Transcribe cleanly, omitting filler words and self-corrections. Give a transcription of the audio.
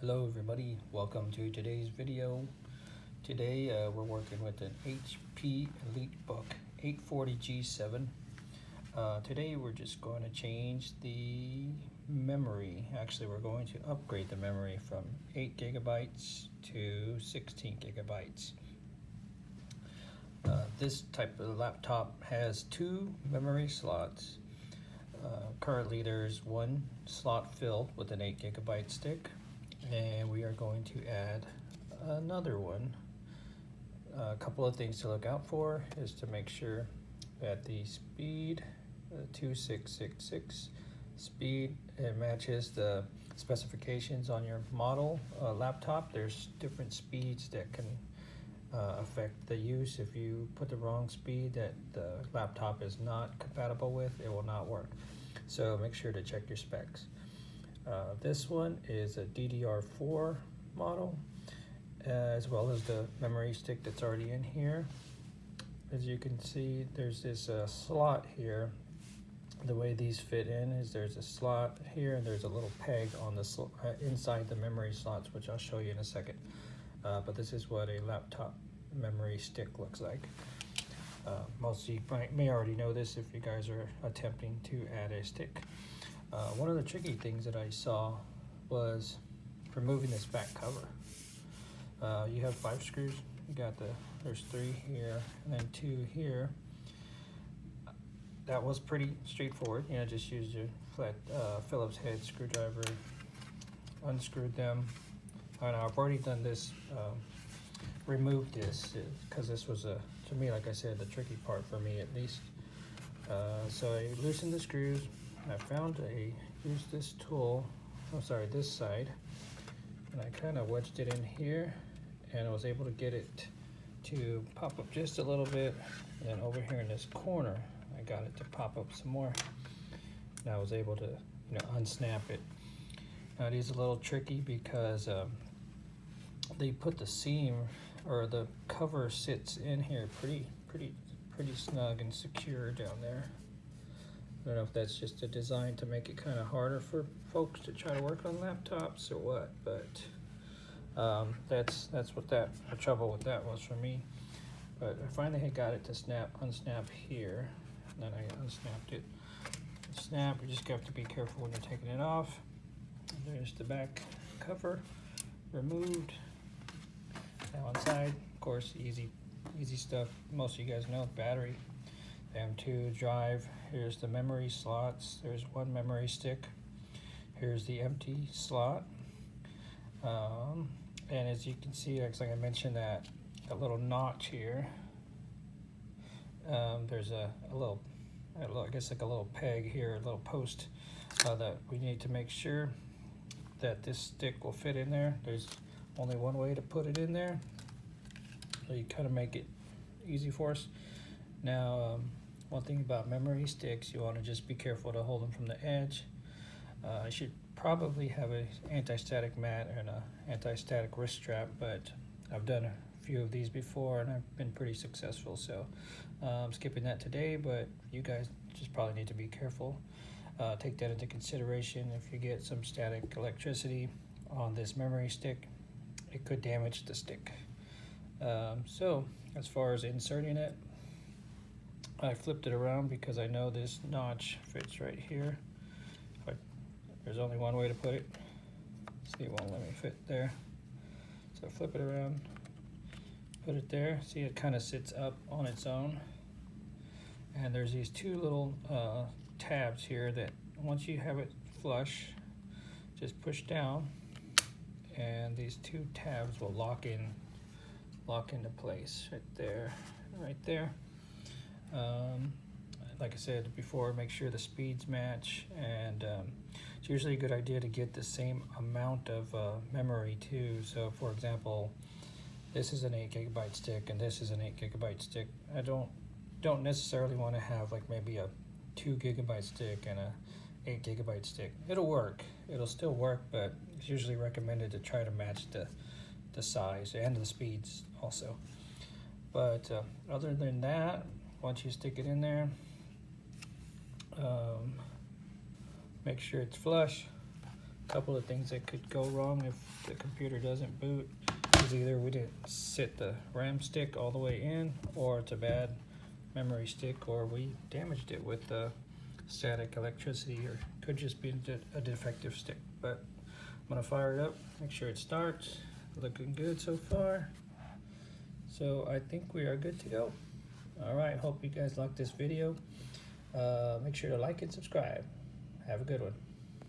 Hello everybody, welcome to today's video. Today we're working with an HP Elitebook 840 G7. Today we're just going to change the memory. Actually, we're going to upgrade the memory from 8 gigabytes to 16 gigabytes. This type of laptop has 2 memory slots. Currently there's one slot filled with an 8 gigabyte stick, and we are going to add another one. A couple of things to look out for is to make sure that the speed, 2666 speed, it matches the specifications on your model laptop. There's different speeds that can affect the use. If you put the wrong speed that the laptop is not compatible with, it will not work. So make sure to check your specs. This one is a DDR4 model, as well as the memory stick that's already in here. As you can see, there's this slot here. The way these fit in is there's a slot here and there's a little peg on the inside the memory slots, which I'll show you in a second. But this is what a laptop memory stick looks like. Most of you may already know this if you guys are attempting to add a stick. One of the tricky things that I saw was removing this back cover. You have 5 screws. You got there's 3 here and then 2 here. That was pretty straightforward. You know, just use your flat Phillips head screwdriver, unscrewed them. And I've already done this. Removed this because this was to me, like I said, the tricky part for me at least. So I loosened the screws. I found used this tool, this side, and I kind of wedged it in here, and I was able to get it to pop up just a little bit. And then over here in this corner, I got it to pop up some more. And I was able to, unsnap it. Now it is a little tricky because they put the seam, or the cover sits in here pretty snug and secure down there. I don't know if that's just a design to make it kind of harder for folks to try to work on laptops or what, but that's what the trouble with that was for me. But I finally had got it to unsnap here, and then I unsnapped it. Snap, you just have to be careful when you're taking it off. There's the back cover removed. Now inside, of course, easy stuff. Most of you guys know, battery, M2 drive. Here's the memory slots. There's one memory stick. Here's the empty slot. And as you can see, like I mentioned, that little notch here. There's a little, I guess like a little peg here, a little post that we need to make sure that this stick will fit in there. There's only one way to put it in there, so you kind of make it easy for us. Now, one thing about memory sticks, you want to just be careful to hold them from the edge. I should probably have an anti-static mat and an anti-static wrist strap, but I've done a few of these before and I've been pretty successful, so I'm skipping that today. But you guys just probably need to be careful. Take that into consideration. If you get some static electricity on this memory stick, it could damage the stick. So as far as inserting it, I flipped it around because I know this notch fits right here. There's only one way to put it. See, it won't let me fit there. So flip it around, put it there. See, it kind of sits up on its own. And there's these 2 little tabs here that once you have it flush, just push down, and these 2 tabs will lock into place right there. Like I said before, make sure the speeds match, and it's usually a good idea to get the same amount of memory too. So for example, this is an 8 gigabyte stick and this is an 8 gigabyte stick. I don't necessarily want to have like maybe a 2 gigabyte stick and a 8 gigabyte stick. It'll work, it'll still work, but it's usually recommended to try to match the size and the speeds also. But other than that, once you stick it in there, make sure it's flush, couple of things that could go wrong if the computer doesn't boot is either we didn't sit the RAM stick all the way in, or it's a bad memory stick, or we damaged it with static electricity, or could just be a defective stick. But I'm gonna fire it up, make sure it starts. Looking good so far. So I think we are good to go. All right, hope you guys liked this video. Make sure to like and subscribe. Have a good one.